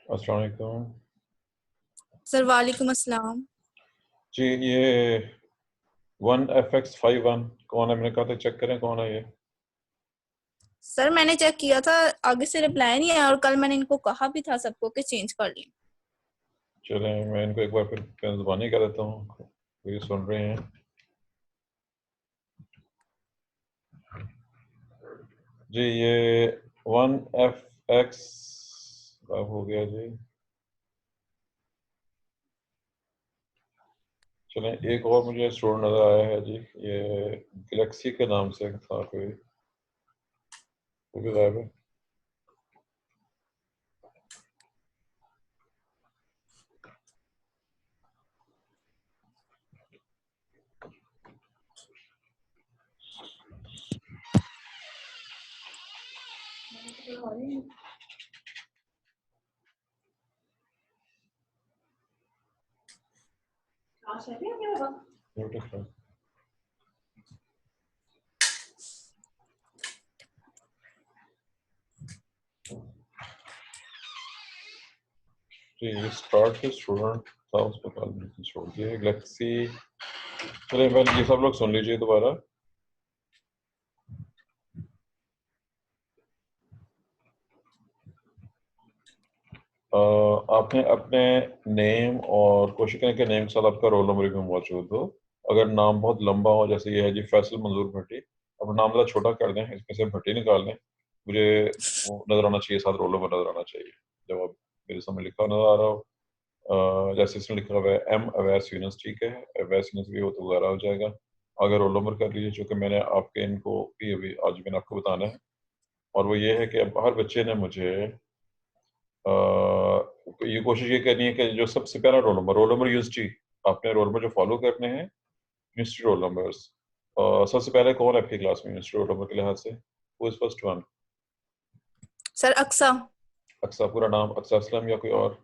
अस्सलाम वालेकुम सर वालेकुम अस्सलाम। जी। ये 1FX51 कौन है? मैंने कहा था चेक करें कौन है ये। सर मैंने चेक किया था, आगे से रिप्लाई नहीं आया और कल मैंने इनको कहा भी था सबको कि चेंज कर लें। चलें मैं इनको एक बार फिर ज़ुबानी कर देता हूँ, ये सुन रहे हैं। जी ये 1FX हो गया जी। चलें एक और मुझे स्टोर नज़र आया है जी, ये गैलेक्सी के नाम से था कोई, वो भी गायब है। ब्यूटीफुल। जी ये स्टार्ट के स्टूडेंट था, उस पर कॉल छोड़ दिए गैलेक्सी। चलिए मैंने ये सब लोग सुन लीजिए दोबारा। आपने अपने नेम और कोशिश करें कि नेम के साथ आपका रोल नंबर भी मौजूद हो। अगर नाम बहुत लंबा हो, जैसे ये है जी फैसल मंजूर भट्टी, अपना नाम ज़रा छोटा कर दें, इसमें से भट्टी निकाल दें। मुझे वो नज़र आना चाहिए, साथ रोल नंबर नज़र आना चाहिए। जब आप मेरे सामने लिखा नज़र आ रहा हो, जैसे इसमें लिखा हुआ है एम अवैस यूनस, ठीक है, अवैस यूनस भी हो तो वगैरह हो जाएगा। अगर रोल नंबर कर लीजिए, चूँकि मैंने आपके इनको भी अभी आज मैंने आपको बताना है, और वो ये है कि अब हर बच्चे ने मुझे ये कोशिश ये करनी है कि जो सबसे पहला रोल नंबर यूनिवर्सिटी, आपने रोल नंबर जो फॉलो करने हैं यूनिवर्सिटी रोल नंबर्स। सबसे पहले कौन है आपकी क्लास में यूनिवर्सिटी रोल नंबर के लिहाज से? Who is first one? Sir Aqsa. Aqsa, पूरा नाम अक्सा असलम या कोई और?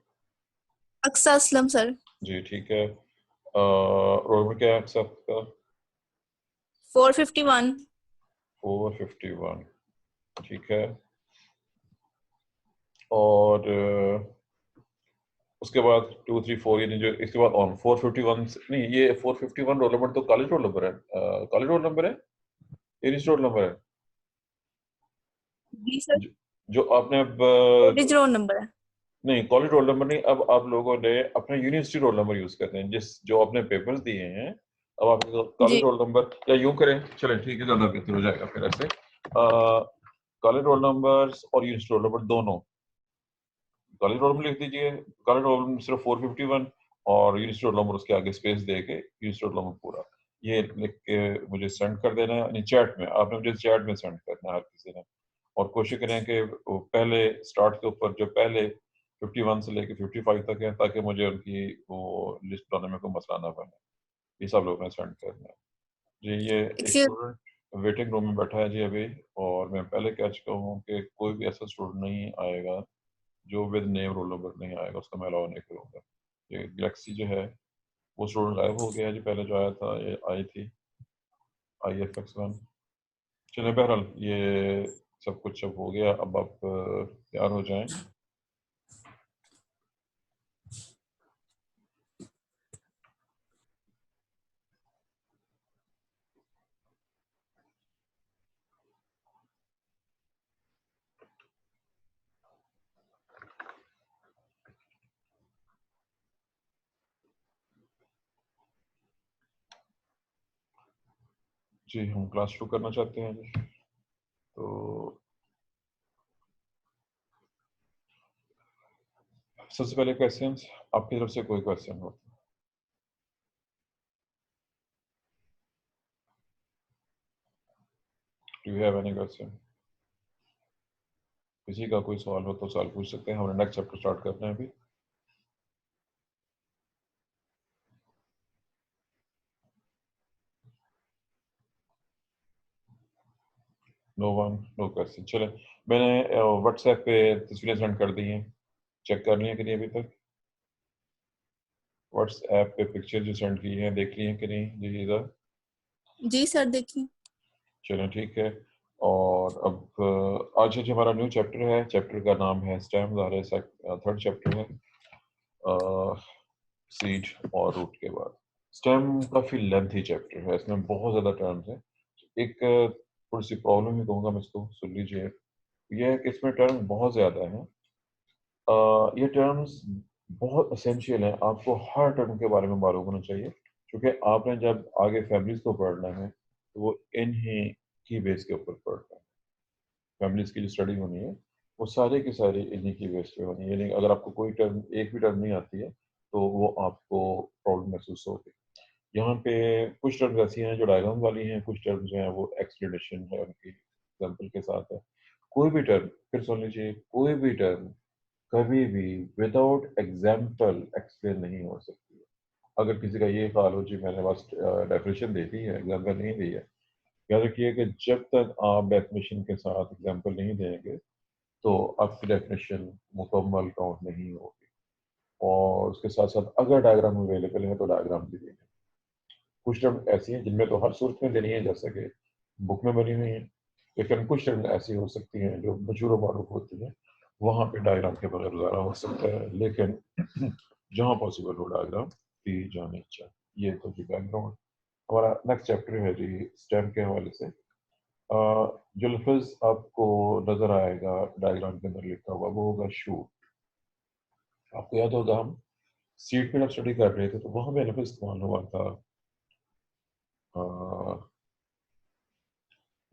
अक्सा असलम सर। जी ठीक है। रोल नंबर क्या है अक्सा का? 451। 451, ठीक है। और उसके बाद 2 3 4, यानी जो इसके बाद ऑन 451 नहीं, ये 451 रोल नंबर तो कॉलेज रोल नंबर है। कॉलेज रोल नंबर है, यूनिवर्सिटी रोल नंबर है। जी सर। जो, जो आपने अब कॉलेज रोल नंबर है। नहीं, कॉलेज रोल नंबर नहीं, अब आप लोगों ने अपना यूनिवर्सिटी रोल नंबर यूज करते हैं, जिस जो आपने पेपर्स दिए हैं। अब आप कॉलेज जी रोल नंबर या यूं करें, चलें ठीक है, ज्यादा बेहतर हो जाएगा फिर ऐसे। कॉलेज रोल नंबर और यूनिवर्सिटी रोल नंबर दोनों कॉलेज रोल नंबर लिख दीजिए। कॉलेज रोल नंबर सिर्फ 451 और यूनिवर्सिटी रोल नंबर उसके आगे स्पेस दे के यूनिवर्सिटी रोल नंबर पूरा ये लिख के मुझे सेंड कर देना है। चैट में आपने मुझे चैट में सेंड करना है हर किसी ने। और कोशिश करें कि वो पहले स्टार्ट के ऊपर जो पहले 51 से लेके 55 तक है, ताकि मुझे उनकी वो लिस्ट बनाने में कोई मसला ना बने। ये सब लोगों ने सेंड करना है जी। ये एक एक्सक्यूज। स्टूडेंट वेटिंग रूम में बैठा है जी अभी, और मैं पहले कह चुका हूँ कि कोई भी ऐसा स्टूडेंट नहीं आएगा जो विद नेम रोल नंबर नहीं आएगा, उसका मैं अलाउ नहीं करूँगा। ये गैलेक्सी जो है वो स्टूडेंट गायब हो गया है जी, पहले जो आया था ये आई थी IFX1। चलिए बहरहाल ये सब कुछ अब हो गया, अब आप तैयार हो जाएं। जी हम क्लास शुरू करना चाहते हैं जी। तो सबसे पहले क्वेश्चन आपकी तरफ से कोई क्वेश्चन हो? Do you have any question? किसी का कोई सवाल हो तो सवाल पूछ सकते हैं, हमने नेक्स्ट चैप्टर स्टार्ट करना है अभी। No one, no question. चले मैंने व्हाट्सएप पे तस्वीरें सेंड कर दी हैं, चेक कर ली हैं कि नहीं अभी तक? व्हाट्सएप पे पिक्चर जो सेंड की हैं देख ली हैं कि नहीं जी? इधर जी सर देखिए। चलें ठीक है। और अब आज जो हमारा न्यू चैप्टर है, चैप्टर का नाम है स्टेम, थर्ड चैप्टर है सीड और रूट के बाद। स्टेम काफी लेंथी चैप्टर है, इसमें बहुत ज्यादा टर्म्स हैं। एक थोड़ी सी प्रॉब्लम ही कहूँगा मैं इसको, सुन लीजिए। यह है कि इसमें टर्म बहुत ज्यादा है। ये टर्म्स बहुत असेंशियल हैं, आपको हर टर्म के बारे में मालूम होना चाहिए, क्योंकि आपने जब आगे फैमिलीज को पढ़ना है तो वो इन्हीं की बेस के ऊपर पढ़ना है। फैमिलीज की जो स्टडी होनी है वो सारे की सारी इन्हीं की बेस पे होनी है, यानी अगर आपको कोई टर्म, एक भी टर्म नहीं आती है तो वो आपको प्रॉब्लम महसूस होगी। यहाँ पे कुछ टर्म्स ऐसी हैं जो डायग्राम वाली हैं, कुछ टर्म्स जो हैं वो एक्सप्लेनेशन है उनकी, एग्जाम्पल के साथ है। कोई भी टर्म, फिर सुन लीजिए, कोई भी टर्म कभी भी विदाउट एग्जाम्पल एक्सप्लेन नहीं हो सकती है। अगर किसी का ये ख्याल हो जी मैंने बस डेफिनेशन दे दी है, एग्जाम्पल नहीं दी है, याद रखिए कि जब तक आप डेफिनेशन के साथ एग्जाम्पल नहीं देंगे तो आपकी डेफिनेशन मुकम्मल काउंट नहीं होगी। और उसके साथ साथ अगर डायग्राम अवेलेबल है तो डायग्राम भी देंगे। कुछ टर्म ऐसी हैं जिनमें तो हर सूरत में देनी है, जैसे कि बुक में बनी हुई है, लेकिन कुछ टर्म ऐसी हो सकती हैं जो मशहूर मारूफ होती हैं, वहाँ पे डायग्राम के बगैर गुजारा हो सकता है, लेकिन जहाँ पॉसिबल हो डायग्राम दी जानी चाहिए। ये तो जी बैकग्राउंड। हमारा नेक्स्ट चैप्टर है जी स्टेम के हवाले से। जो लफ्ज आपको नजर आएगा डायग्राम के अंदर लिखा हुआ वो होगा शूट। आपको याद होगा हम सीट में स्टडी कर रहे थे तो वहां पे लफ्ज इस्तेमाल हुआ था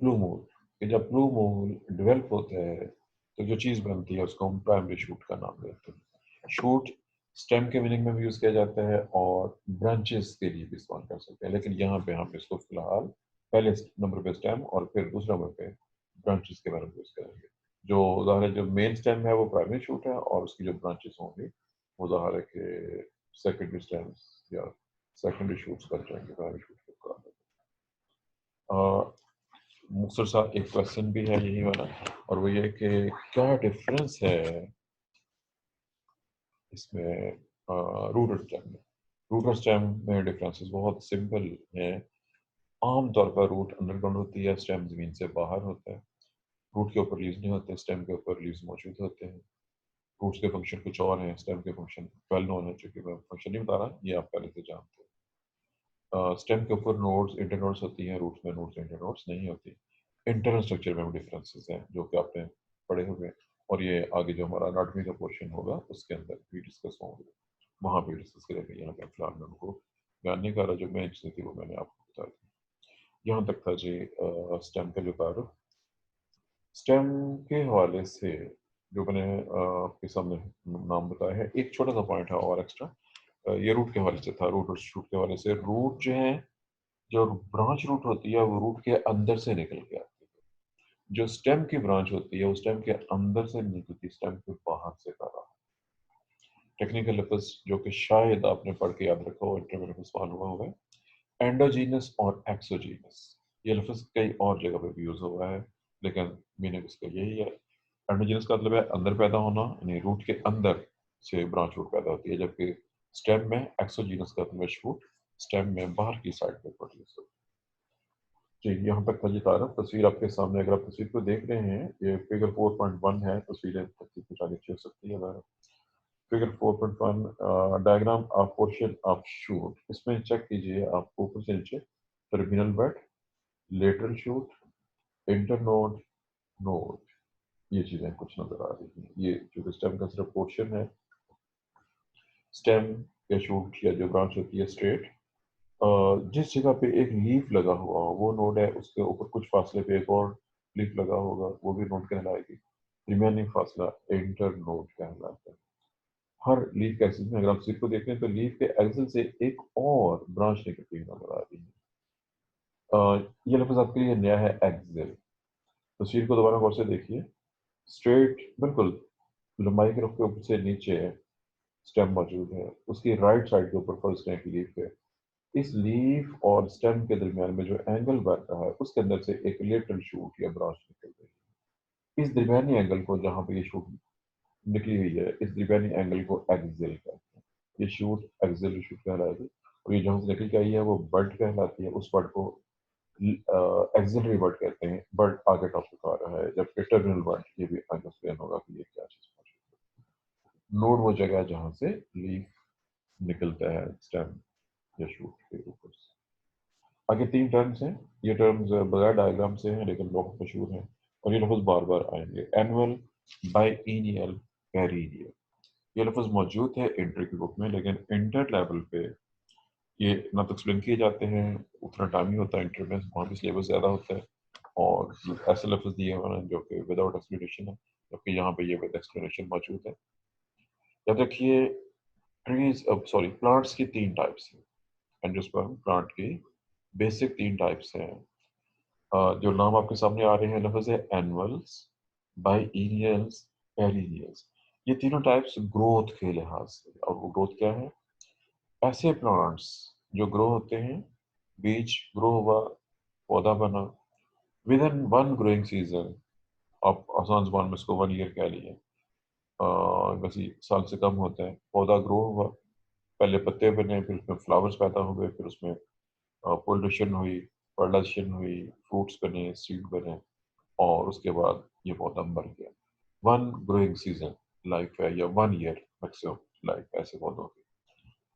ब्लू मून, कि जब ब्लू मून डेवलप होता है तो जो चीज बनती है उसको हम प्राइमरी शूट का नाम देते हैं। शूट स्टेम के मीनिंग में भी यूज किया जाता है और ब्रांचेस के लिए भी इस्तेमाल कर सकते हैं, लेकिन यहाँ पे हम इसको फिलहाल पहले नंबर पे स्टेम और फिर दूसरे नंबर पे ब्रांचेस के बारे में यूज करेंगे। जो ज़ाहिर है जो मेन स्टेम है वो प्राइमरी शूट है, और उसकी जो ब्रांचेस होंगी वो ज़ाहिर है कि सेकेंडरी स्टेम्स या सेकेंडरी शूट्स बन जाएंगे प्राइमरी शूट के मुकाबले। मुख्तर सा एक क्वेश्चन भी है यही वाला, और वो ये कि क्या डिफरेंस है इसमें रूट और स्टेम में। रूट और स्टेम में डिफरेंसेस बहुत सिंपल हैं। आमतौर पर रूट अंडरग्राउंड होती है, स्टेम जमीन से बाहर होता है। रूट के ऊपर लीव्स नहीं होते, स्टेम के ऊपर लीव्स मौजूद होते हैं। रूट्स के फंक्शन कुछ और हैं, स्टेम के फंक्शन वेल नोन है, चूंकि मैं फंक्शन नहीं बता रहा, ये आप पहले से जानते हैं। स्टेम के ऊपर नोड्स, इंटरनोड्स होती हैं, रूट्स में नोड्स इंटरनोड्स नहीं होती। इंटरनल स्ट्रक्चर में डिफरेंसेस हैं जो कि आपने पढ़े हुए, और ये आगे जो हमारा अनाटमी का पोर्शन होगा उसके अंदर भी डिस्कस होंगे, वहाँ भी डिस्कस करेंगे। यहाँ पे फिलहाल मैं उनको बयान नहीं कर रहा, जो मेन चीज़ें थी वो मैंने आपको बता दी। यहाँ तक था जी स्टेम का जो तारुफ। स्टेम के हवाले से जो मैंने आपके सामने नाम बताया है, एक छोटा सा पॉइंट है और एक्स्ट्रा, ये रूट के हवाले से था। रूट और शूट के हवाले से, रूट जो है, जो ब्रांच रूट होती है वो रूट के अंदर से निकल के आती है। जो स्टेम की ब्रांच होती है वो स्टेम के अंदर से निकलती, स्टेम के बाहर से पैदा। टेक्निकल लफ्ज जो कि शायद आपने पढ़ के याद रखा हो, इंटरव्यू में सवाल हुआ होगा, एंडोजीनस और एक्सोजीनस। ये लफ्ज कई और जगह पे भी यूज हुआ है, लेकिन मीनिंग इसका यही है। एंडोजीनस का मतलब है अंदर पैदा होना, यानी रूट के अंदर से ब्रांच रूट पैदा होती है, जबकि स्टेम में एक्सोजीनस का मतलब शूट स्टेम में बाहर की साइड पे प्रोड्यूस होती है। जी, यहाँ तक था जी तारफ। तस्वीर आपके सामने, अगर आप तस्वीर को देख रहे हैं, ये फिगर 4.1 है। तस्वीरें तस्वीर कुछ आगे अच्छी हो सकती है। Figure 4.1 diagram of portion of shoot. इसमें चेक कीजिए आप ऊपर से नीचे, terminal but, lateral shoot, internode, node, ये चीजें कुछ नजर आ रही हैं। ये जो स्टेम का सिर्फ पोर्शन है, स्टेम या शूट या जो ब्रांच होती है स्ट्रेट, जिस जगह पे एक लीफ लगा हुआ हो वो नोड है, उसके ऊपर कुछ फासले पे एक और लीफ लगा होगा वो भी नोड कहलाएगी। रिमेनिंग फासला इंटर नोड कहलाता है। हर लीफ के एक्सिस में अगर आप सिर्फ को देखें तो लीफ के एक्सिस से एक और ब्रांच निकलती हुई नजर आ रही है। ये लफ्ज आपके लिए नया है, एक्सिल। तस्वीर को दोबारा गौर से देखिए। स्ट्रेट बिल्कुल लंबाई के रुख के ऊपर से नीचे स्टेम मौजूद है, उसकी राइट साइड के ऊपर फर्स्ट रैंक लीफ है। इस लीफ और स्टेम के दरमियान में जो एंगल बन रहा है उसके अंदर से एक लेटरल शूट या ब्रांच निकल रही है। इस दरमियानी एंगल को, जहाँ पे ये शूट निकली हुई है, इस दरमियानी एंगल को एक्सिल कहते हैं। ये शूट एक्सिल शूट कहलाएगी, और ये जहाँ से निकल के आई है वो बड कहलाती है। उस बड को एक्सिलरी वर्ड कहते हैं, बट आगे टॉपिक आ रहा है जब टर्मिनल वर्ड, ये भी आगे एक्सप्लेन होगा कि ये क्या चीज है। नोड वो जगह है जहां से लीफ निकलता है स्टेम या शूट के ऊपर से। आगे 3 टर्म्स हैं, ये टर्म्स बगैर डायग्राम से हैं लेकिन बहुत मशहूर हैं और ये लफ्ज बार बार आएंगे। एनुअल, बाइएनियल, पेरिनियल, ये लफ्ज मौजूद है इंटर की बुक में, लेकिन इंटर लेवल पे ये ना तो एक्सप्लेन किए जाते हैं, उतना टाइम ही होता है इंटर में, वहाँ भी सिलेबस ज़्यादा होता है और ऐसे लफ्ज दिए हुए हैं जो कि विदाउट एक्सप्लेनेशन है, जबकि यहाँ पे ये विद एक्सप्लेनेशन मौजूद है। याद रखिए ट्रीज, सॉरी, प्लांट्स की 3 टाइप्स हैं। एंजियोस्पर्म प्लांट की बेसिक 3 टाइप्स हैं। जो नाम आपके सामने आ रहे हैं लफ्ज है एनुअल्स, बाइएनियल्स, पेरिनियल्स। ये तीनों टाइप्स ग्रोथ के लिहाज से, और वो ग्रोथ क्या है, ऐसे प्लांट्स जो ग्रो होते हैं, बीज ग्रो हुआ, पौधा बना, विद इन 1 ग्रोइंग सीजन, आप आसान जुबान में इसको 1 ईयर कह लिए, वैसे साल से कम होता है, पौधा ग्रो हुआ, पहले पत्ते बने, फिर उसमें फ्लावर्स पैदा हुए, फिर उसमें पोलिनेशन हुई, फर्टिलाइजेशन हुई, फ्रूट्स बने, सीड बने, और उसके बाद ये पौधा मर गया। 1 ग्रोइंग सीजन लाइफ है, या 1 ईयर मैक्सिमम लाइफ ऐसे पौधों की।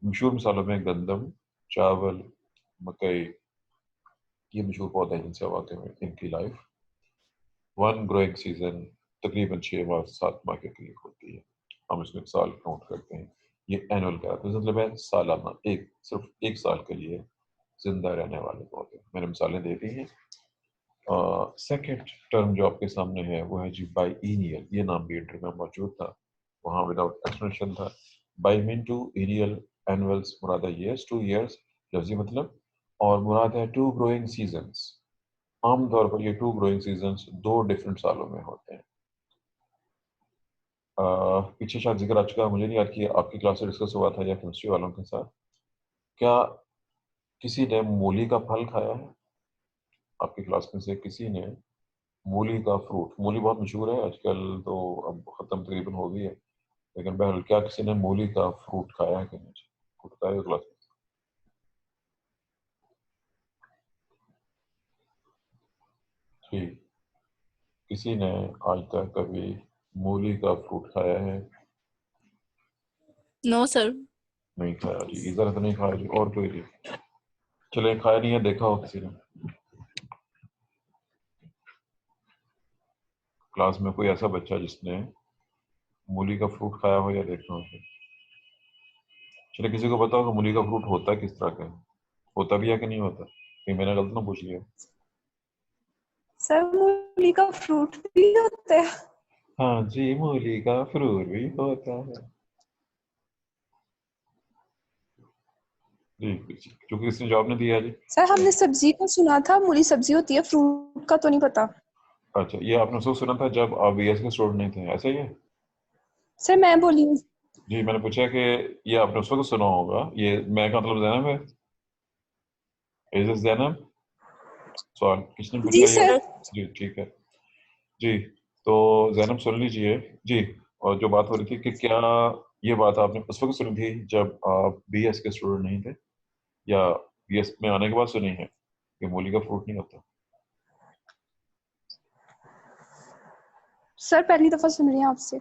मशहूर मिसालों में गंदम, चावल, मकई, ये मशहूर पौधे हैं जिनसे वाकई में इनकी लाइफ 1 ग्रोइंग सीजन तकरीबन 6 माह 7 माह के करीब होती है। हम इसमें एक साल काउंट करते हैं, ये एनुअल का मतलब है सालाना, एक सिर्फ 1 साल के लिए जिंदा रहने वाले पौधे। मैंने मिसालें दे दी हैं। सेकेंड टर्म जो आपके सामने है वो है जी बाइएनियल, ये नाम भी इंटर में मौजूद था, वहाँ विदाउट एक्सप्लेनेशन था। बाई मीन टू, एनियल, एनुअल्स मुराद है ईयर्स, 2 ईयर्स लफ्जी मतलब, और मुराद है 2 ग्रोइंग सीजन्स। आमतौर पर ये 2 ग्रोइंग सीजन्स 2 डिफरेंट सालों में होते हैं। पीछे शायद जिक्र आ चुका है, मुझे नहीं याद कि आपकी क्लास से डिस्कस हुआ था या केमिस्ट्री वालों के साथ, क्या किसी ने मूली का फल खाया है? आपकी क्लास में से किसी ने मूली का फ्रूट, मूली बहुत मशहूर है आजकल तो, अब खत्म तकरीबन हो गई है, लेकिन बहरहाल क्या किसी ने मूली का फ्रूट खाया है कि नहीं? फ्रूट खाया है क्लास में? जी, किसी ने आज तक कभी मूली का फ्रूट खाया है? No sir. नहीं खाया जी, इधर तो नहीं खाया जी, और कोई नहीं? चले, खाया नहीं है, देखा हो किसी ने क्लास में कोई ऐसा बच्चा जिसने मूली का फ्रूट खाया हो या देखा हो? चले, किसी को पता होगा मूली का फ्रूट होता किस तरह का है? होता भी है कि नहीं होता? ये मैंने गलत ना पूछ लिया? सर मूली का फ्रूट भी होता है? हाँ जी, मूली का फ्रूट भी होता है जी। क्योंकि किसने जवाब नहीं दिया जी? सर हमने सब्जी का सुना था, मूली सब्जी होती है, फ्रूट का तो नहीं पता। अच्छा, ये आपने उसको सुना था जब आप बीएस के स्टूडेंट नहीं थे, ऐसा ही है? सर मैं बोली हूँ। जी, मैंने पूछा कि ये आपने उस वक्त सुना होगा, ये मैं का मतलब जैनब है, इज दिस जैनब? सवाल किसने जी पूछा ये? सर। जी ठीक है जी। तो जैनब सुन लीजिए जी, और जो बात हो रही थी कि क्या ये बात आपने उस वक्त सुनी थी जब आप बीएस के स्टूडेंट नहीं थे, या बीएस में आने के बाद सुनी है कि मूली का फ्रूट नहीं होता? सर पहली दफा सुन रही हैं आपसे।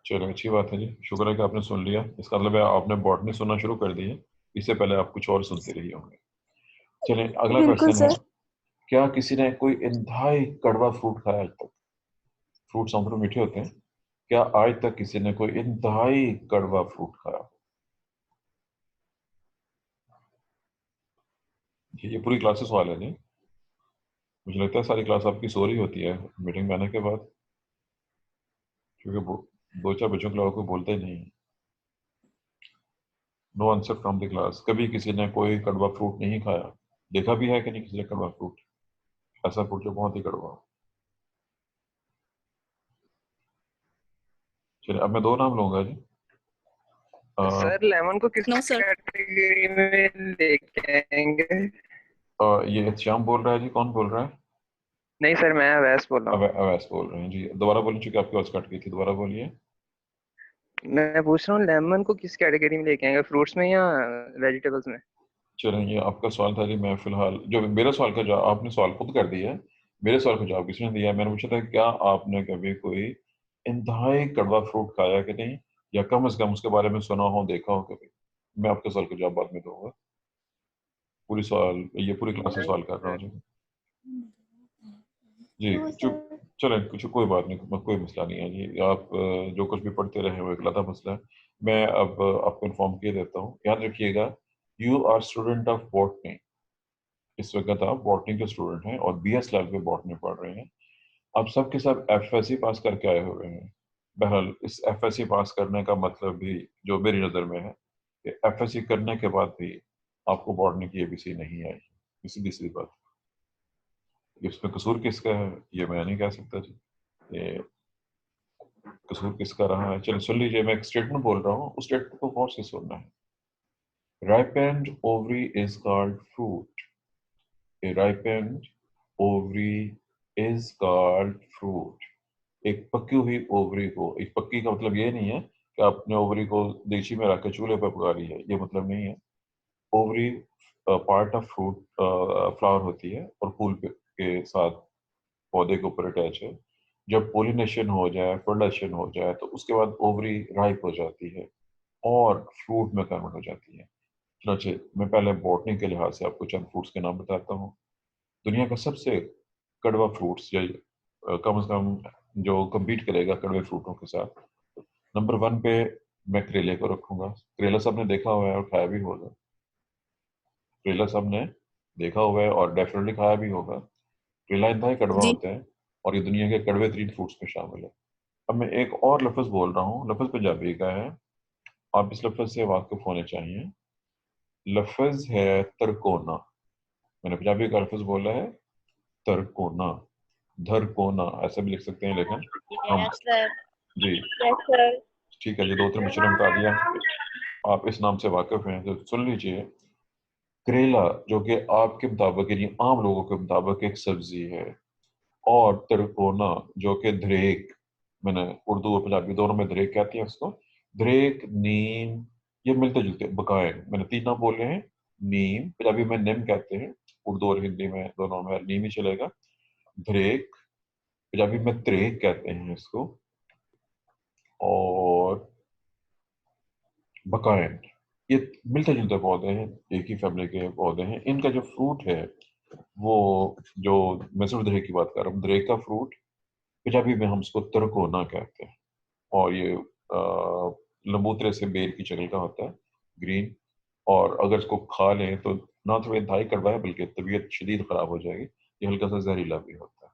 चलो अच्छी बात है जी, शुक्र है कि आपने सुन लिया, इसका मतलब है आपने बॉटनी सुनना शुरू कर दी है, इससे पहले आप कुछ और सुनते रही होंगे। चलिए अगला बिल्कुल क्वेश्चन है, सर। क्या किसी ने कोई इंतहाई कड़वा फ्रूट खाया आज तक? फ्रूट्स हम तो मीठे होते हैं, क्या आज तक किसी ने कोई इंतहाई कड़वा फ्रूट खाया? ये पूरी क्लास से सवाल है जी, मुझे लगता है सारी क्लास आपकी सो रही होती है मीटिंग में आने के बाद, क्योंकि 2-4 बच्चों के अलावा कोई बोलता ही नहीं है। No answer from the class. कभी किसी ने कोई कड़वा फ्रूट नहीं खाया? देखा भी है कि नहीं किसी ने कड़वा फ्रूट, ऐसा फ्रूट जो बहुत ही कड़वा हो? चलिए अब मैं 2 नाम लूंगा जी। सर लेमन को किस नो सर। कैटेगरी में लेके आएंगे? ये श्याम बोल रहा है जी, कौन बोल रहा है? नहीं सर, मैं अवैस बोल रहा हूँ। अवैस बोल रहे हैं जी, दोबारा बोलिए चूंकि आपकी आवाज कट गई थी, दोबारा बोलिए। मैं पूछ रहा हूँ लेमन को किस कैटेगरी में लेके आएंगे, फ्रूट्स में या वेजिटेबल्स में? चलें, ये आपका सवाल था जी। मैं फिलहाल जो मेरा सवाल का जवाब आपने सवाल खुद कर दिया है, मेरे सवाल का जवाब किसने दिया है? मैंने पूछा था क्या आपने कभी कोई इंतहाई कड़वा फ्रूट खाया कि नहीं, या कम से कम उसके बारे में सुना हो, देखा हो कभी। मैं आपके सवाल का जवाब बाद में दूंगा। पूरी सवाल, ये पूरी क्लास में नहीं सवाल कर रहा सर। हूँ जी। जी क्यों चुप। सर? चलें, कुछ कोई बात नहीं, कोई मसला नहीं है जी। आप जो कुछ भी पढ़ते रहे वो एक अलग मसला है। मैं अब आपको इन्फॉर्म किया देता हूँ, याद रखिएगा। You are student of botany. इस वक्त आप बॉटनी के स्टूडेंट हैं और BS लेवल पे बॉटनी पढ़ रहे हैं। आप सब के सब FSC पास करके आए हुए हैं। बहरहाल इस FSC पास करने का मतलब भी जो मेरी नज़र में है कि FSC करने के बाद भी आपको बॉटनी की ABC नहीं आई। ये सीधी सी बात। इसमें कसूर किसका है ये मैं नहीं कह सकता जी। ये कसूर किसका रहा है, चलिए सुन लीजिए। मैं एक स्टेटमेंट बोल रहा हूँ, उस स्टेटमेंट को गौर से सुनना है। Ripened ovary is called fruit. A ripened ovary is called fruit. एक पकी हुई ओवरी को, एक पक्की का मतलब ये नहीं है कि आपने ओवरी को देसी में रख के चूल्हे पर पका ली है, ये मतलब नहीं है। Ovary part of fruit flower होती है और फूल के साथ पौधे के ऊपर अटैच है। जब पोलिनेशन हो जाए, फर्टिलाइजेशन हो जाए, तो उसके बाद ओवरी राइप हो जाती है और फ्रूट में कन्वर्ट हो जाती है। चलिए मैं पहले बॉटनी के लिहाज से आपको चंद फ्रूट्स के नाम बताता हूँ। दुनिया का सबसे कड़वा फ्रूट्स, या कम से कम जो कम्पीट करेगा कड़वे फ्रूटों के साथ, नंबर 1 पे मैं करेले को रखूंगा। करेला सबने देखा हुआ है और खाया भी होगा। करेला सबने देखा हुआ है और डेफिनेटली खाया भी होगा। करेला इंतहाई कड़वा जी। होता है और ये दुनिया के कड़वे 3 फ्रूट्स में शामिल है। अब मैं एक और लफ्ज़ बोल रहा हूँ, लफ्ज़ पंजाबी का है, आप इस लफ्ज़ से वाकिफ होने चाहिए। लफ्ज़ है तरकोना। मैंने पंजाबी का लफ्ज़ बोला है तरकोना, धरकोना ऐसा भी लिख सकते हैं, लेकिन हम यस सर। जी यस सर। ठीक है जी, 2-3 बच्चों ने बता दिया। आप इस नाम से वाकिफ हैं तो सुन लीजिए। करेला जो कि आपके मुताबिक यानी आम लोगों के मुताबिक एक सब्जी है, और तिरकोना जो कि धरेक, मैंने उर्दू और पंजाबी दोनों में धरेक कहती है उसको। धरेक, नीम, ये मिलते जुलते बकाए, मैंने 3 नाम बोले हैं। नीम पंजाबी में निम कहते हैं, उर्दू और हिंदी में दोनों में नीम ही चलेगा। धरेक पंजाबी में त्रेक कहते हैं इसको, और बकायन, ये मिलते जुलते पौधे हैं, एक ही फैमिली के पौधे हैं। इनका जो फ्रूट है वो, जो मैं सिर्फ दरेक की बात कर रहा हूँ, दरेक का फ्रूट पंजाबी में हम उसको तरकोना कहते हैं। और ये लंबूतरे से बेर की शक्ल का होता है, ग्रीन। और अगर इसको खा लें तो ना तो इंतहाई कड़वा है बल्कि तबीयत शदीद खराब हो जाएगी। ये हल्का सा जहरीला भी होता है।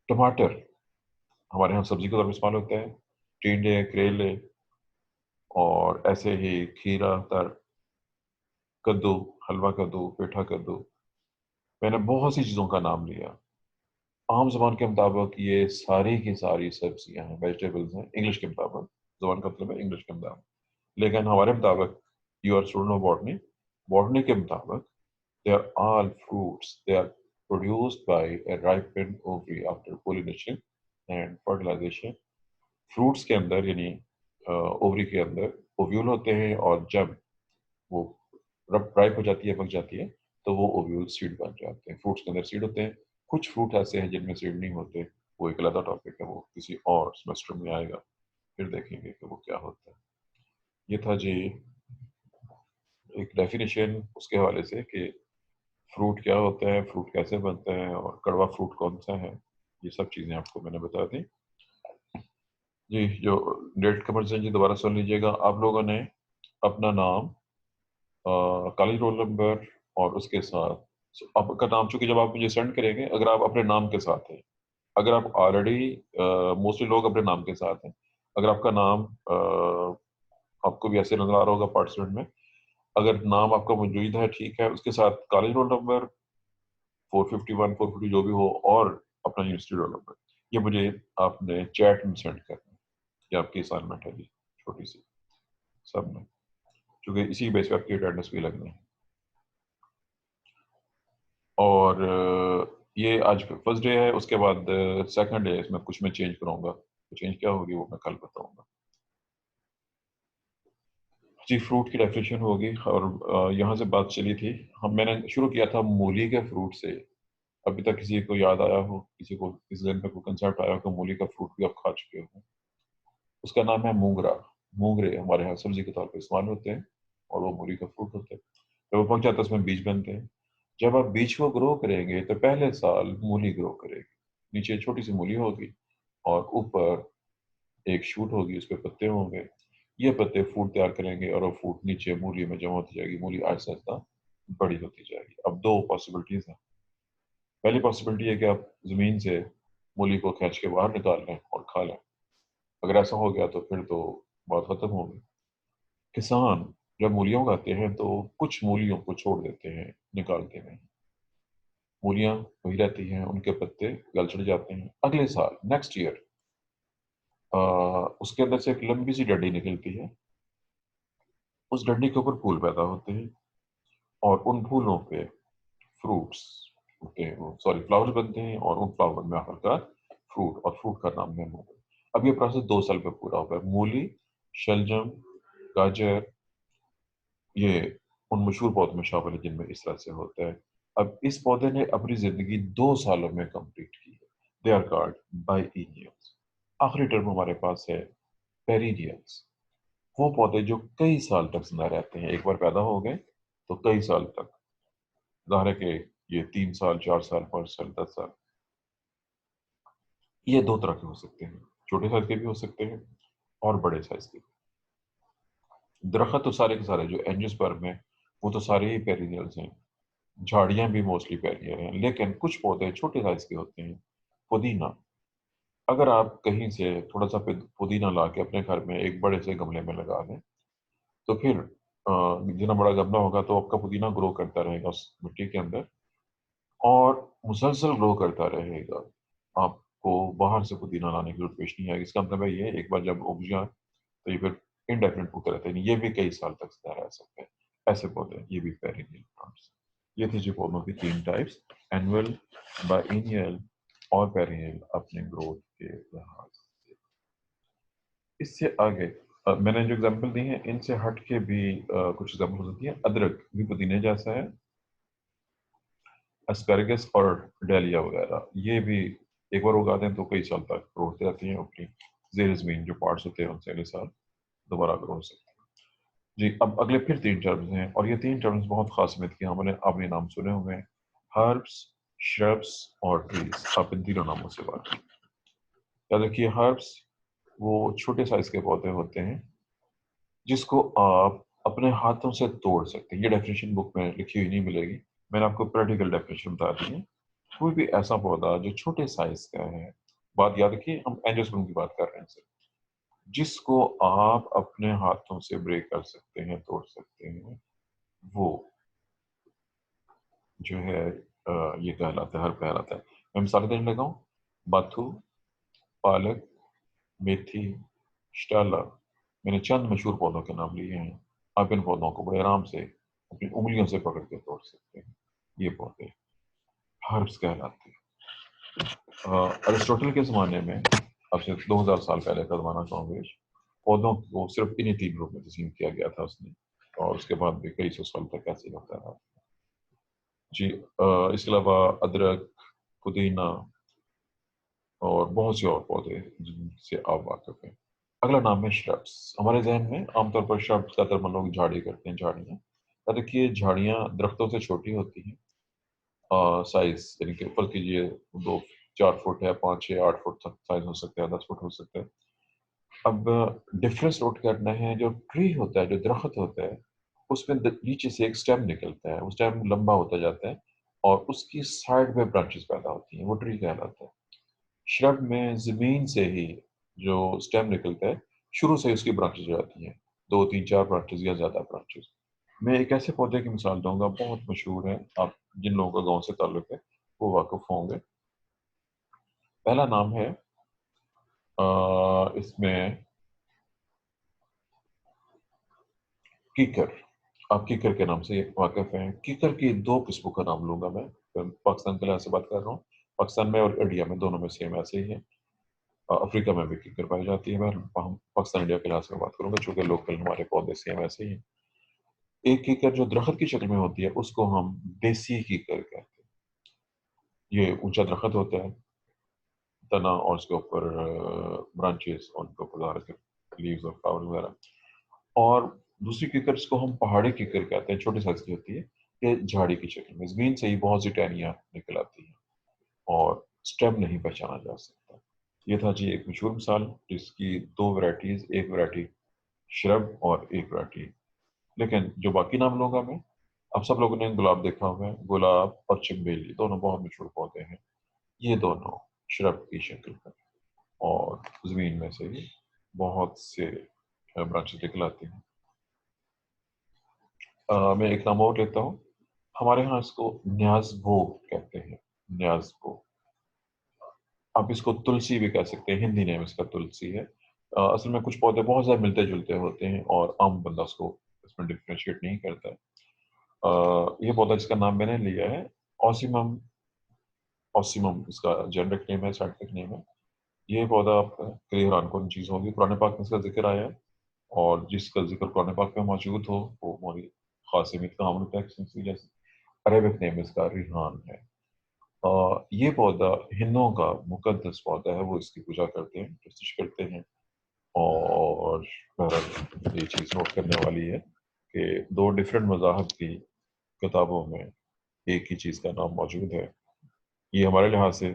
टमाटर हमारे यहाँ सब्जी के तौर पर इस्तेमाल होता है। टिंडे, करेले, और ऐसे ही खीरा, तर, कद्दू, हलवा कद्दू, पेठा कद्दू, मैंने बहुत सी चीज़ों का नाम लिया। आम ज़बान के मुताबिक ये सारी की सारी सब्जियां हैं, वेजिटेबल्स हैं, इंग्लिश के मुताबिक। ज़बान का मतलब है इंग्लिश के मुताबिक, लेकिन हमारे मुताबिक, you are student of botany, botany के मुताबिक they are all fruits, they are produced by a ripened ovary after pollination and fertilization। Fruits के अंदर यानी ओवरी के अंदर ओव्यूल होते हैं, और जब वो राइप हो जाती है, पक जाती है, तो वो ओव्यूल सीड बन जाते हैं। फ्रूट्स के अंदर सीड होते हैं। कुछ फ्रूट ऐसे हैं जिनमें सीड नहीं होते, वो एक अलग टॉपिक है, वो किसी और सेमेस्टर में आएगा, फिर देखेंगे कि वो क्या होता है। ये था जी एक डेफिनेशन उसके हवाले से कि फ्रूट क्या होता है, फ्रूट कैसे बनता है, और कड़वा फ्रूट कौन सा है। ये सब चीज़ें आपको मैंने बता दी जी। जो डेट कमर्सन जी दोबारा सुन लीजिएगा। आप लोगों ने अपना नाम, कॉलेज रोल नंबर, और उसके साथ आपका नाम, चूंकि जब आप मुझे सेंड करेंगे, अगर आप अपने नाम के साथ हैं, अगर आप ऑलरेडी, मोस्टली लोग अपने नाम के साथ हैं, अगर आपका नाम आपको भी ऐसे नजर आ रहा होगा पार्टिसिपेंट में, अगर नाम आपका मौजूद है ठीक है, उसके साथ कॉलेज रोल नंबर 451 450 जो भी हो, और अपना यूनिवर्सिटी रोल नंबर, ये मुझे आपने चैट में सेंड करना है। ये आपकी असाइनमेंट है जी, छोटी सी, सब में, क्योंकि इसी बेस पे आपकी अटेंडेंस भी लगनी है। और ये आज फर्स्ट डे है, उसके बाद सेकंड डे है, इसमें कुछ मैं चेंज करूंगा, तो चेंज क्या होगी वो मैं कल बताऊंगा। जी, फ्रूट की डेफिनेशन होगी और यहाँ से बात चली थी, मैंने शुरू किया था मूली के फ्रूट से। अभी तक किसी को याद आया हो, किसी को इस जहन पे कोई कंसेप्ट आया हो कि मूली का फ्रूट भी आप खा चुके हो? उसका नाम है मूंगरा। मूंगरे हमारे यहाँ सब्जी के तौर पर इस्तेमाल होते हैं और वो मूली का फ्रूट होता है। जब वो पक जाता है उसमें बीज बनते हैं। जब आप बीज को ग्रो करेंगे तो पहले साल मूली ग्रो करेगी। नीचे छोटी सी मूली होगी और ऊपर एक शूट होगी, उस पे पत्ते होंगे। ये पत्ते फूट तैयार करेंगे और वो फूट नीचे मूली में जमा होती जाएगी। मूली आहिस्ता आहिस्ता बड़ी होती जाएगी। अब दो पॉसिबिलिटीज हैं। पहली पॉसिबिलिटी है कि आप जमीन से मूली को खींच के बाहर निकाल लें और खा लें। अगर ऐसा हो गया तो फिर तो बात खत्म होगी। किसान जब मूलियां उगाते हैं तो कुछ मूलियों को छोड़ देते हैं, निकालते हैं। मूलियां वही रहती हैं, उनके पत्ते गल चढ़ जाते हैं। अगले साल नेक्स्ट ईयर उसके अंदर से एक लंबी सी डंडी निकलती है। उस डंडी के ऊपर फूल पैदा होते हैं और उन फूलों पे फ्रूट्स होते हैं, वो सॉरी फ्लावर्स बनते हैं और उन फ्लावर में आखिरकार फ्रूट, और फ्रूट का नाम है मूली। अब ये प्रोसेस 2 साल पे पूरा होगा। मूली, शलजम, गाजर, ये उन मशहूर पौधों में शामिल है जिनमें इस तरह से होता है। अब इस पौधे ने अपनी जिंदगी 2 सालों में कंप्लीट की है। They are called biennials. आखिरी टर्म हमारे पास है पेरिनियल्स। वो पौधे जो कई साल तक जिंदा रहते हैं, एक बार पैदा हो गए तो कई साल तक। ज़ाहिर है कि ये 3 साल, 4 साल, 5 साल, 10 साल, ये दो तरह के हो सकते हैं। छोटे साइज के भी हो सकते हैं और बड़े साइज के। दरख्त तो सारे के सारे जो एंजियोस्पर्म है वो तो सारे ही पेरिनियल्स हैं। झाड़ियां भी मोस्टली पेरिनियल हैं, लेकिन कुछ पौधे छोटे साइज के होते हैं। पुदीना, अगर आप कहीं से थोड़ा सा पुदीना ला के अपने घर में एक बड़े से गमले में लगा दें तो फिर जितना बड़ा गमला होगा तो आपका पुदीना ग्रो करता रहेगा उस मिट्टी के अंदर और मुसलसल ग्रो करता रहेगा। आपको बाहर से पुदीना लाने की जरूरत पेश नहीं आएगी। इसका मतलब है ये एक बार जब उग जाए तो ये फिर इंडेफिनिट उगते रहते हैं, ये भी कई साल तक जिंदा रह सकते हैं। ऐसे पौधे, ये भी पेरिनियल प्लांट्स। ये थी जी पौधों की 3 टाइप्स, एनुअल, बाइनियल और पेरिनियल अपने ग्रोथ के लिहाज से। इससे आगे मैंने जो एग्जांपल दी हैं इनसे हट के भी कुछ एग्जांपल हो सकती है। अदरक भी पुदीने जैसा है। एस्पेरेगस और डालिया वगैरह ये भी एक बार उगा दें तो कई साल तक ग्रो होती रहती हैं। अपनी जेर जमीन जो पार्ट्स होते हैं उनसे अगले साल दोबारा ग्रो हो सकते हैं। जी, अब अगले फिर 3 टर्म्स हैं और ये 3 टर्म्स बहुत खास में की हमने आपने नाम सुने हुए हैं, हर्ब्स, श्रब्स और ट्रीज। आप इन तीनों नामों से बात करें। याद रखिए, हर्ब्स वो छोटे साइज के पौधे होते हैं जिसको आप अपने हाथों से तोड़ सकते हैं। ये डेफिनेशन बुक में लिखी हुई नहीं मिलेगी, मैंने आपको प्रैक्टिकल डेफिनेशन बता दी है। कोई भी ऐसा पौधा जो छोटे साइज का है, बात याद रखिए हम एंजियोस्पर्म की बात कर रहे हैं सिर्फ, जिसको आप अपने हाथों से ब्रेक कर सकते हैं, तोड़ सकते हैं, वो जो है ये कहलाता है, हर्ब कहलाता है। मैं मिसाल देने लगा हूँ, बाथू, पालक, मेथी, स्टाला। मैंने चंद मशहूर पौधों के नाम लिए हैं। आप इन पौधों को बड़े आराम से अपनी उंगलियों से पकड़ के तोड़ सकते हैं। ये पौधे हर्ब्स कहलाते हैं। अरिस्टोटल के ज़माने में, अब से 2000 साल पहले का ज़माना कॉन्ग्रेस, पौधों को सिर्फ इन्हीं 3 ग्रुप में तस्लीम किया गया था उसने, और उसके बाद भी कई सौ साल तक ऐसे ही होता रहा। जी, इसके अलावा अदरक, पुदीना और बहुत से और पौधे जिनसे आप वाकिफ हैं। अगला नाम है श्रब्स। हमारे जहन में आमतौर पर श्रब्स का तरफ लोग झाड़ी करते हैं, झाड़ियाँ। याद रखिए, झाड़ियाँ दरख्तों से छोटी होती हैं। साइज यानी कि ऊपर कीजिए 2-4 फुट है, 5-6-8 फुट तक साइज हो सकता है, 10 फुट हो सकता है। अब डिफरेंस नोट करना है, जो ट्री होता है, जो दरख्त होता है, उसमें नीचे से एक स्टेम निकलता है। वो स्टेम लंबा होता जाता है और उसकी साइड में ब्रांचेस पैदा होती हैं, वो ट्री कहलाता है। श्रब में जमीन से ही जो स्टेम निकलता है, शुरू से ही उसकी ब्रांचेस हो जाती हैं, 2-3-4 ब्रांचेस या ज्यादा ब्रांचेस। मैं एक ऐसे पौधे की मिसाल दूंगा, बहुत मशहूर है, आप जिन लोगों का गांव से ताल्लुक है वो वाकिफ होंगे। पहला नाम है इसमें कीकर। आप कीकर के नाम से वाकिफ हैं। कीकर की 2 किस्मों का नाम लूंगा मैं पाकिस्तान के लिहाज से बात कर रहा हूँ। पाकिस्तान में और इंडिया में दोनों में सेम ऐसे ही है। अफ्रीका में भी कीकर पाई जाती है। मैं हम पाकिस्तान इंडिया के लिहाज से बात करूंगा, चूंकि लोकल हमारे पौधे सेम ऐसे ही हैं। एक कीकर जो दरख्त की शक्ल में होती है उसको हम देसी कीकर कहते हैं। ये ऊंचा दरख्त होता है, तना और उसके ऊपर ब्रांचेस, उनके ऊपर लीव्स और फ्लावर वगैरह। और दूसरी कीकर जिसको हम पहाड़ी कीकर कहते हैं, छोटी साइज की होती है, ये झाड़ी की शक्ल में जमीन से ही बहुत सी टहनियाँ निकल आती हैं और स्टेम नहीं पहचाना जा सकता। ये था जी एक मशहूर मिसाल जिसकी दो वैरायटीज, एक वैरायटी श्रब और एक वैरायटी। लेकिन जो बाकी नाम लूंगा मैं, अब सब लोगों ने गुलाब देखा हुआ है, गुलाब और चमेली दोनों बहुत मशहूर पौधे हैं। ये दोनों श्रब की शक्ल में और जमीन में से ही बहुत से ब्रांचेस निकल आती हैं। मैं एक नाम और लेता हूँ। हमारे यहाँ इसको न्याज़-भो कहते हैं, न्याज़-भो। आप इसको तुलसी भी कह सकते हैं, हिंदी नेम इसका तुलसी है। असल में कुछ पौधे बहुत ज़्यादा मिलते जुलते होते हैं और आम बंदा उसको इसमें डिफ्रेंशिएट नहीं करता है। ये पौधा जिसका नाम मैंने लिया है ऑसिमम, ऑसिमम इसका जेनेरिक नेम है, साइंटिफिक नेम है। ये पौधा आपका कई हैरानकुन चीज़ होगी, कुरान पाक में इसका जिक्र आया है और जिसका जिक्र कुरान पाक में मौजूद हो वो हमारी खासियत का हमल टैक्स जैसे अरेबिक नेम इसका रिहान है। ये पौधा हिंदुओं का मुकद्दस पौधा है, वो इसकी पूजा करते हैं, प्रस्तुत करते हैं। और बहरहाल ये चीज़ नोट करने वाली है कि दो डिफरेंट मज़ाहब की किताबों में एक ही चीज़ का नाम मौजूद है। ये हमारे लिहाज से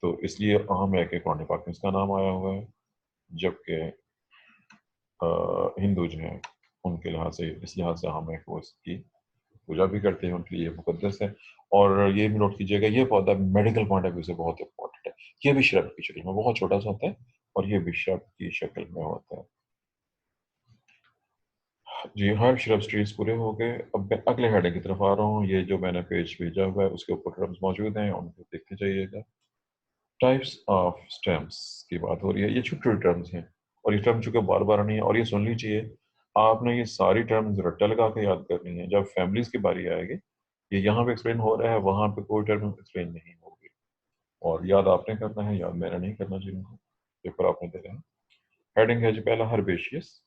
तो इसलिए अहम है कि कुरान पाक में इसका नाम आया हुआ है, जबकि हिंदू जो हैं उनके लिहाज से इस लिहाज से अहम है कि वो इसकी पूजा भी करते हैं, उनके लिए मुकद्दस है। और ये भी नोट कीजिएगा, ये पौधा मेडिकल पॉइंट ऑफ व्यू से बहुत इंपॉर्टेंट है। ये भी श्रब की शक्ल में बहुत छोटा सा होता है और ये भी श्रब की शक्ल में होता है। जी हर श्रब स्ट्रीट्स पूरे हो गए। अब मैं अगले हेडिंग की तरफ आ रहा हूँ। ये जो मैंने पेज भेजा हुआ है उसके ऊपर टर्म्स मौजूद हैं, उनको देखते जाइएगा। टाइप्स ऑफ स्टेम्स की बात हो रही है। ये छोटे छोटे टर्म्स हैं और ये टर्म चूंकि बार बार नहीं है, और ये सुन लीजिए, आपने ये सारी टर्म्स रट्टा लगा के याद करनी है। जब फैमिलीज की बारी आएगी, ये यहाँ पे एक्सप्लेन हो रहा है, वहाँ पे कोई टर्म एक्सप्लेन नहीं होगी। और याद आपने करना है, याद मैंने नहीं करना चाहिए, पेपर आपने देना है। हेडिंग है जी पहला, हर्बेशियस।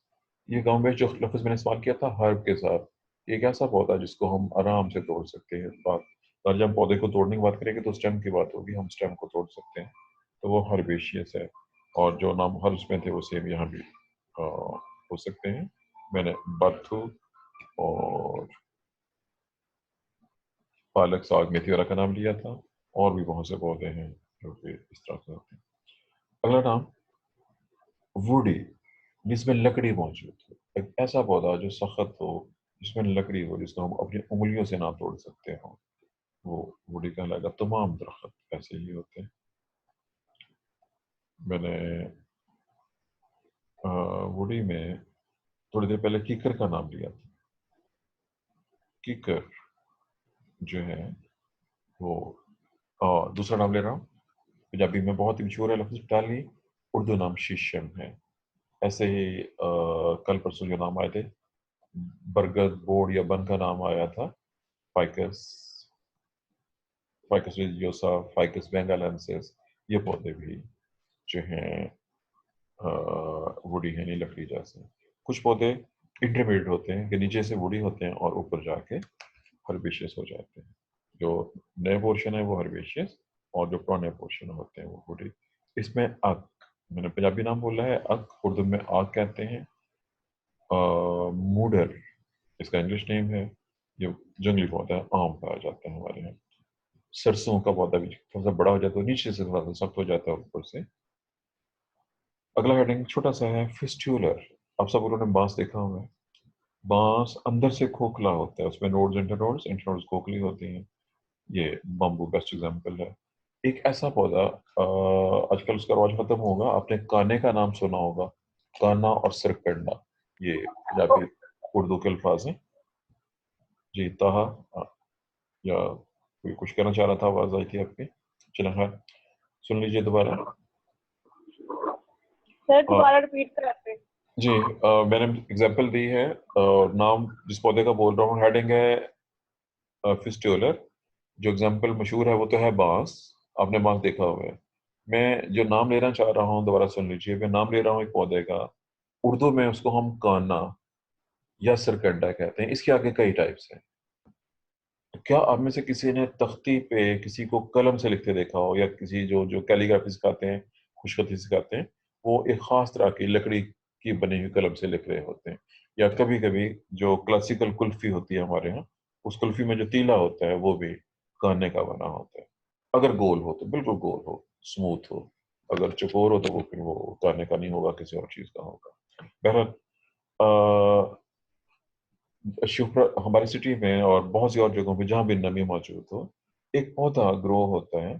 ये गाँव में जो लफ्ज मैंने इस्तेमाल किया था हर्ब के साथ, एक ऐसा पौधा जिसको हम आराम से तोड़ सकते हैं। बात और जब पौधे को तोड़ने की बात करेंगे तो स्टेम की बात होगी, हम स्टेम को तोड़ सकते हैं, तो वो हर्बेशियस है। और जो नाम हर्ब्स में थे वो सेम यहाँ भी हो सकते हैं। मैंने बथु और पालक, साग, मेथी वगैरह का नाम लिया था, और भी बहुत से पौधे हैं जो कि इस तरह से होते हैं। अगला नाम वुडी, जिसमें लकड़ी मौजूद हो। एक ऐसा पौधा जो सख्त हो, जिसमें लकड़ी हो, जिसको हम अपनी उंगलियों से ना तोड़ सकते हो, वो वुडी कहलाएगा। तमाम दरख्त ऐसे ही होते हैं। मैंने वुडी में थोड़ी देर पहले कीकर का नाम लिया था। कीकर जो है वो दूसरा नाम ले रहा हूँ, पंजाबी में बहुत ही मशहूर है लफ्ज़ टाली, उर्दू नाम शीशम है। ऐसे ही कल परसों जो नाम आए थे, बरगद, बोर्ड या बन का नाम आया था, फाइकस, फाइकस रिलिजियोसा, फाइकस बेंगालेंसिस, ये पौधे भी जो हैं वुडी है, नहीं लकड़ी जैसे। कुछ पौधे इंटरमीडिएट होते हैं कि नीचे से वुडी होते हैं और ऊपर जाके हर्बेशियस हो जाते हैं। जो नए पोर्शन है वो हर्बेशियस और जो पुराने पोर्शन होते हैं वो वुडी। इसमें अक, मैंने पंजाबी नाम बोला है, अक उर्दू में आग कहते हैं। मूडर इसका इंग्लिश नेम है। ये जंगली पौधा है, आम पाया जाता है हमारे यहाँ। सरसों का पौधा भी थोड़ा सा बड़ा हो जाता है, नीचे से थोड़ा सा सख्त हो जाता है ऊपर से। अगला हेडिंग छोटा सा है, फिस्ट्यूलर। आप सब लोगों ने बांस देखा होगा। बांस अंदर से खोखला होता है, उसमें नोड्स, इंटरनोड्स, इंटरनोड्स खोखली होती हैं। ये बम्बू बेस्ट एग्जांपल है। एक ऐसा पौधा, आजकल उसका रवाज खत्म होगा, आपने काने का नाम सुना होगा, काना और सिरकंडा, ये पंजाबी उर्दू के अल्फाज हैं जी। ताहा या कोई कुछ कहना चाह रहा था, आवाज आई थी आपकी, चलो हाँ सुन लीजिए दोबारा। सर दोबारा रिपीट कराते हैं। जी मैंने एग्जांपल दी है। नाम जिस पौधे का बोल रहा हूँ, हेडिंग है फिस्ट्यूलर। जो एग्जांपल मशहूर है वो तो है बांस, आपने बांस देखा हुआ है। मैं जो नाम लेना चाह रहा हूँ दोबारा सुन लीजिए, मैं नाम ले रहा हूँ एक पौधे का, उर्दू में उसको हम काना या सरकंडा कहते हैं। इसके आगे कई टाइप्स हैं। तो क्या आप में से किसी ने तख्ती पे किसी को कलम से लिखते देखा हो, या किसी जो जो कैलीग्राफी सिखाते हैं, खुशखती सिखाते हैं, वो एक खास तरह की लकड़ी की बनी हुई कलम से लिख रहे होते हैं। या कभी कभी जो क्लासिकल कुल्फी होती है हमारे यहाँ, उस कुल्फी में जो तीला होता है वो भी काने का बना होता है। अगर गोल हो तो बिल्कुल गोल हो, स्मूथ हो। अगर चौकोर हो तो वो फिर वो काने का नहीं होगा, किसी और चीज का होगा। बहरहाल शुक्र हमारी सिटी में और बहुत सी और जगहों पे जहाँ भी नमी मौजूद हो, एक पौधा ग्रो होता है,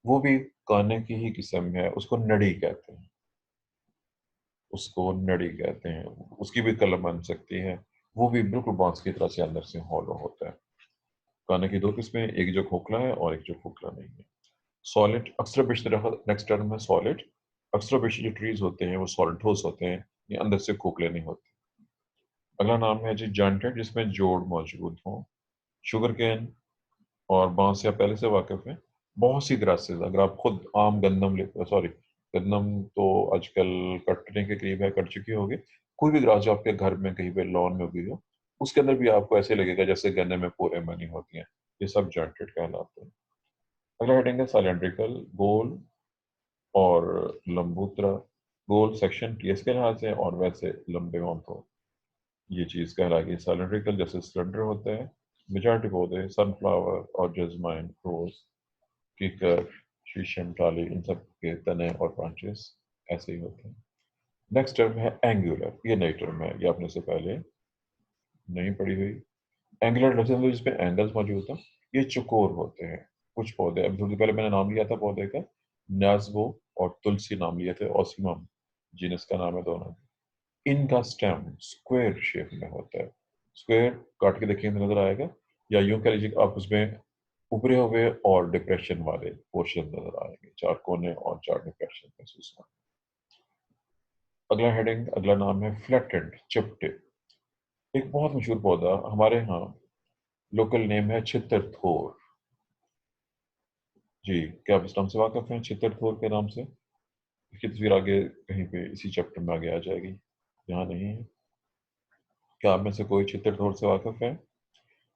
वो भी काने की ही किस्म है, उसको नड़ी कहते हैं। उसको नड़ी कहते हैं। उसकी भी कलम बन सकती है। वो भी बिल्कुल बांस की तरह से अंदर से हॉलो होता है। काने की दो किस्में, एक जो खोखला है और एक जो खोखला नहीं है। सॉलिड अक्सर बेशतर, नेक्स्ट टर्म है सॉलिड। अक्सर बेशतर जो ट्रीज होते हैं वो सॉलिड ठोस होते हैं, ये अंदर से खोखले नहीं होते। अगला नाम है जी जॉइंटेड, जिसमें जोड़ मौजूद हो। शुगर केन और बांस से आप पहले से वाकिफ हैं। बहुत सी ग्रासेस, अगर आप खुद आम गंदम सॉरी, गंदम तो आजकल कटने के करीब है, कट चुकी होगी। कोई भी ग्रास जो आपके घर में कहीं पे लॉन में उगी हो, उसके अंदर भी आपको ऐसे लगेगा जैसे गन्ने में पूरे बनी होती हैं। ये सब जॉइंटेड कहलाते हैं। अगला हेडिंग है सिलेंड्रिकल, गोल और लंबूत्रा। गोल सेक्शन टीएस के लिहाज से और वैसे लंबे हों तो ये चीज कहलाएगी सिलेंड्रिकल, जैसे सिलेंडर होता है। मेजॉरिटी पौधे सनफ्लावर और जजमाइन, रोज, कीकर, शीशम, टाली, इन सब के तने और ब्रांचेस ऐसे ही होते हैं। नेक्स्ट टर्म है एंगुलर, ये नई टर्म है, ये आपने से पहले नहीं पढ़ी हुई। एंगुलर लफ्ज़ में जिसमें एंगल्स मौजूद हैं, ये चौकोर होते हैं। कुछ पौधे, अभी थोड़ी देर पहले मैंने नाम लिया था पौधे का, न्याज़वो और तुलसी नाम लिए थे, ऑसिमम जीनस का नाम है दोनों। इनका स्टेम स्क्वायर शेप में होता है। स्क्वायर काट के देखिए तो नजर आएगा, या यूं कह लीजिए आप उसमें उभरे हुए और डिप्रेशन वाले पोर्शन नजर आएंगे, चार कोने और चार डिप्रेशन महसूस होंगे। अगला हेडिंग, अगला नाम है फ्लैटेंड, चिपटे। एक बहुत मशहूर पौधा हमारे यहाँ, लोकल नेम है छितर-थोर। जी, क्या आप इस नाम से वाकिफ हैं, छितर-थोर के नाम से? इसकी तस्वीर आगे कहीं पे इसी चैप्टर में आगे आ जाएगी, यहाँ नहीं है। क्या आप में से कोई छितर-थोर से वाकिफ है?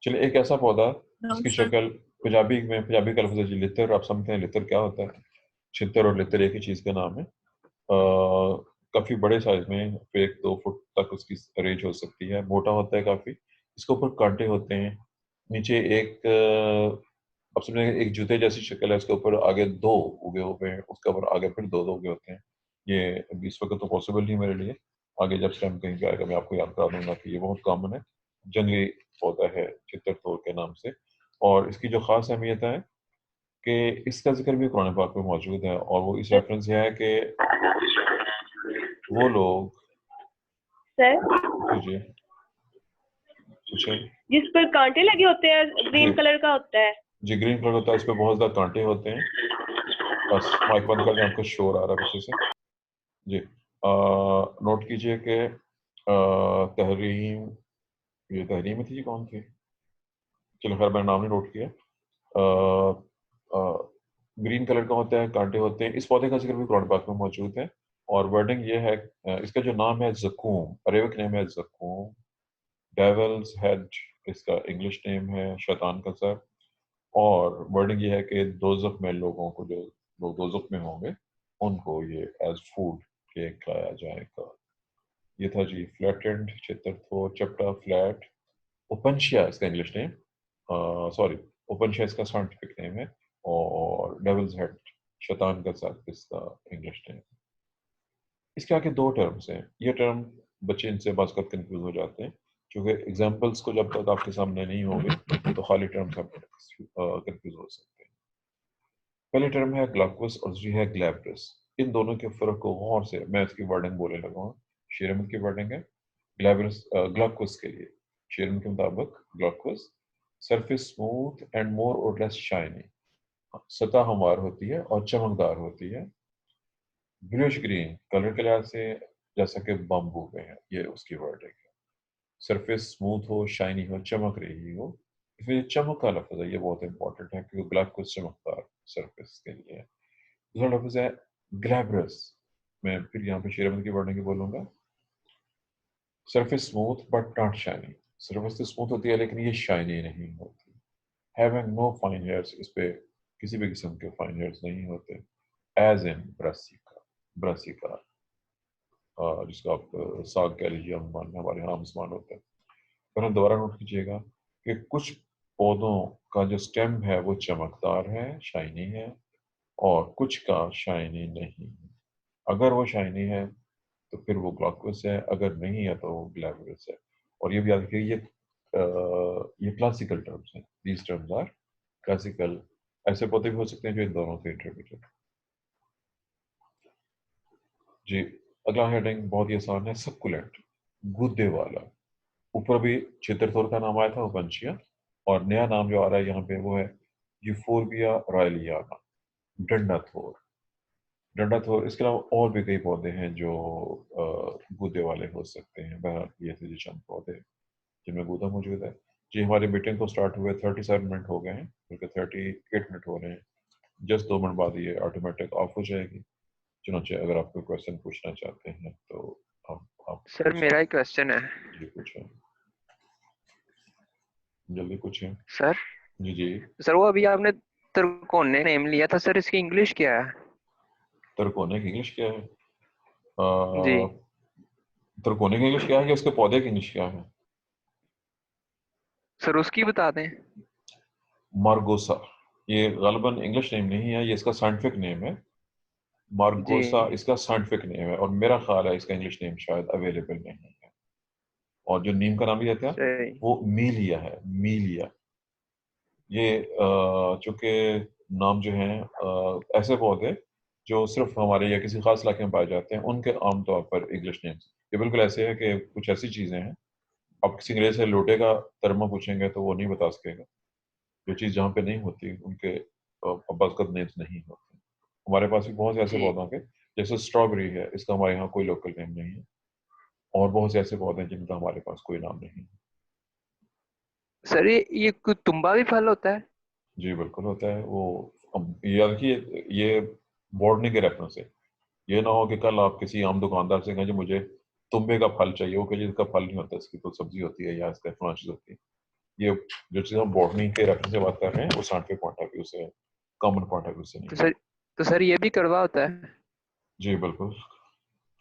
चलिए, एक ऐसा पौधा नो जिसकी सर। शक्ल पंजाबी में, पंजाबी का लफ्ज़ है जी लितर, आप समझते हैं लितर क्या होता है? छितर और लितर एक ही चीज़ का नाम है। काफ़ी बड़े साइज में, 1-2 फुट तक उसकी रेंज हो सकती है, मोटा होता है काफ़ी। इसके ऊपर कांटे होते हैं, नीचे एक आप समझे एक जूते जैसी शक्ल है, उसके ऊपर आगे दो उगे हुए हैं, उसके ऊपर आगे फिर दो दो उगे होते हैं। ये अभी इस वक्त तो पॉसिबल नहीं मेरे लिए, आगे जब टाइम कहीं पे आएगा मैं आपको याद करा दूंगा कि ये बहुत कॉमन है, जंगली पौधा है चित्तरथोर के नाम से। और इसकी जो खास अहमियत है कि इसका जिक्र भी कुरान पाक में मौजूद है, और वो इस रेफरेंस से है कि वो लोग, सर पूछिए पूछिए। जिस पर कांटे लगे होते हैं जी ग्रीन कलर का होता है। जी, ग्रीन कलर होता है, इस पे बहुत ज्यादा कांटे होते हैं। बस माइक बंद कर दें, आपको शोर आ रहा है पीछे से। जी, नोट कीजिए कि तहरीम, ये तहरीम में थी, ये कौन थी? चलो खैर, मैंने नाम नहीं नोट किया। ग्रीन कलर का होता है, कांटे होते हैं। इस पौधे का जिक्र भी कुरान पाक में मौजूद है, और वर्डिंग ये है, इसका जो नाम है जकूम, अरेबिक नेम है जकूम। डेविल्स हेड इसका इंग्लिश नेम है, शैतान का सर। और वर्डिंग ये है कि दोज़ख में लोगों को, जो लोग दोज़ख में होंगे, उनको ये एज फूड के खिलाया जाएगा। ये था जी फ्लैटेंड, चित्रथोर, चपटा, फ्लैट। ओपनशिया इसका इंग्लिश नेम, सॉरी, ओपनशिया इसका साइंटिफिक नेम है, और डेविल्स हेड, शैतान का सर, इसका इंग्लिश नेम। इसके आगे दो टर्म्स हैं। ये टर्म बच्चे इनसे बाज़ कंफ्यूज हो जाते हैं, क्योंकि एग्जाम्पल्स को जब तक आपके सामने नहीं होंगे तो खाली टर्म्स आप कंफ्यूज हो सकते हैं। पहली टर्म है ग्लाक्वस और दूसरी है ग्लैब्रस। इन दोनों के फर्क को गौर से, मैं इसकी वर्डिंग बोलने लगा हूँ। शेरमन की वर्डिंग है ग्लैब्रस, ग्लाक्वस के लिए शेरमन के मुताबिक ग्लाक्वस, सरफेस स्मूथ एंड मोर और लेस शाइनी, सतह हमवार होती है और चमकदार होती है। ब्लूइश ग्रीन कलर के लिहाज से, जैसा कि बम्बू में है, ये उसकी वर्डिंग है। सरफेस स्मूथ हो, शाइनी हो, चमक रही हो। इसमें चमक का लफ्ज है, ये बहुत इंपॉर्टेंट है, क्योंकि ग्लाक्वस चमकदार सरफेस के लिए है। दूसरा लफ्ज है ग्लैब्रस। मैं फिर यहाँ पे शेर अहमद की वर्डिंग बोलूंगा, surface smooth but not shiny. Surface तो स्मूथ होती है लेकिन ये शाइनी नहीं होती। हैविंग नो फाइन हेयर्स, इस पे किसी भी किस्म के फाइन हेयर्स नहीं होते। एज इन ब्रासिका, ब्रासिका जिसका आप साग कह लीजिए, हमारे यहाँ आमस्मान होता है। पर हम दोबारा नोट कीजिएगा कि कुछ पौधों का जो स्टेम है वो चमकदार है, शाइनी है, और कुछ का शाइनी नहीं है। अगर वो शाइनी है तो फिर वो ग्लॉक्वस है, अगर नहीं है तो वो ग्लैमरस है। और ये भी याद रखिए, ये क्लासिकल टर्म्स हैं, दीज टर्म्स आर क्लासिकल। ऐसे पौधे भी हो सकते हैं जो इन दोनों के इंटरमीडिएट। जी, अगला हेडिंग बहुत ही आसान है, सक्कुलेंट, गूदे वाला। ऊपर भी चित्रथोर का नाम आया था, उपंचिया, और नया नाम जो आ रहा है यहाँ पे वो है यूफोर्बिया रॉयलियाना, डंडाथोर। डंडाथोर, इसके अलावा और भी कई पौधे हैं जो गूदे वाले हो सकते हैं। बहरहाल ये थे जी चंद पौधे जिनमें गूदा मौजूद है। जी, हमारे मीटिंग को स्टार्ट हुए 37 मिनट हो गए हैं, बल्कि 38 मिनट हो रहे हैं। जस्ट 2 मिनट बाद ये ऑटोमेटिक ऑफ हो जाएगी। चुनाचे अगर आप कोई क्वेश्चन पूछना चाहते हैं तो आप सर मेरा एक क्वेश्चन है। जी पूछें, जल्दी पूछें। सर जी जी। सर वो अभी आपने तिरकोने नेम लिया था सर, इसकी इंग्लिश क्या है? तरकोने की इंग्लिश क्या है? जी तरकोने की इंग्लिश क्या है, कि उसके पौधे की इंग्लिश क्या है? सर उसकी बता दें। मार्गोसा। ये गालिबन इंग्लिश नेम नहीं है, ये इसका साइंटिफिक नेम है। जी मार्गोसा इसका साइंटिफिक नेम है, और मेरा ख्याल है इसका इंग्लिश नेम शायद अवेलेबल नहीं है। और जो नीम का नाम लिया था सही। वो मीलिया है, मीलिया। ये चूंकि नाम जो है ऐसे पौधे जो सिर्फ हमारे या किसी खास इलाके में पाए जाते हैं, उनके आमतौर पर इंग्लिश नेम्स ये बिल्कुल ऐसे है कि कुछ ऐसी चीज़ें हैं, आप किसी अंग्रेज से लोटे का तर्मा पूछेंगे तो वो नहीं बता सकेगा। जो चीज़ जहाँ पे नहीं होती उनके बाज़त नेम्स नहीं होते। हमारे पास भी बहुत से ऐसे जी पौधों के, जैसे स्ट्रॉबेरी है, इसका हमारे यहाँ कोई लोकल नेम नहीं है। और बहुत से ऐसे पौधे हैं जिनका हमारे पास कोई नाम नहीं है। सर ये कोई तुम्बा भी फल होता है? जी बिल्कुल होता है वो। अब ये याद रखिए, ये बॉटनी के रेफरेंस है। ये ना हो कि कल आप किसी आम दुकानदार से कहें जी मुझे तुम्बे का फल चाहिए, वो कहिए इसका फल नहीं होता, इसकी तो सब्जी होती है या इसका फलां चीज होती है। ये जो चीज़ हम बॉटनी के रेफरेंस से बात कर रहे हैं वो साइंटिफिक पॉइंट ऑफ व्यू से, कॉमन पॉइंट ऑफ व्यू से नहीं तो है। सर तो सर ये भी कड़वा होता है? जी बिल्कुल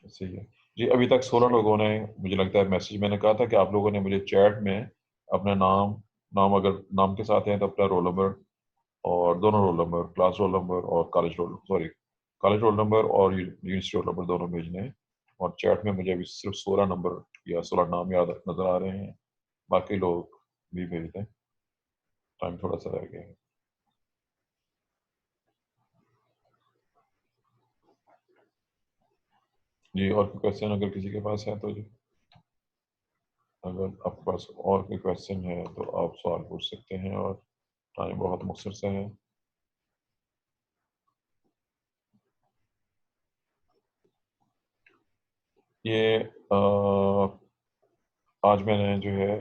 सही है। जी, अभी तक 16 सही। लोगों ने, मुझे लगता है मैसेज मैंने कहा था कि आप लोगों ने मुझे चैट में अपना नाम, अगर नाम के साथ है तो अपना रोल नंबर, और दोनों roll number, class roll number और कॉलेज रोल नंबर और यूनिवर्सिटी रोल नंबर दोनों भेजने हैं। और चैट में मुझे अभी सिर्फ 16 नंबर या 16 नाम याद नजर आ रहे हैं। बाकी लोग भी भेज दें, टाइम थोड़ा सा रह गया है। जी, और कोई क्वेश्चन अगर किसी के पास है तो जी, अगर आपके पास और कोई क्वेश्चन है तो आप सवाल पूछ सकते हैं, और टाइम बहुत मुख्तसर सा है। ये आज मैंने जो है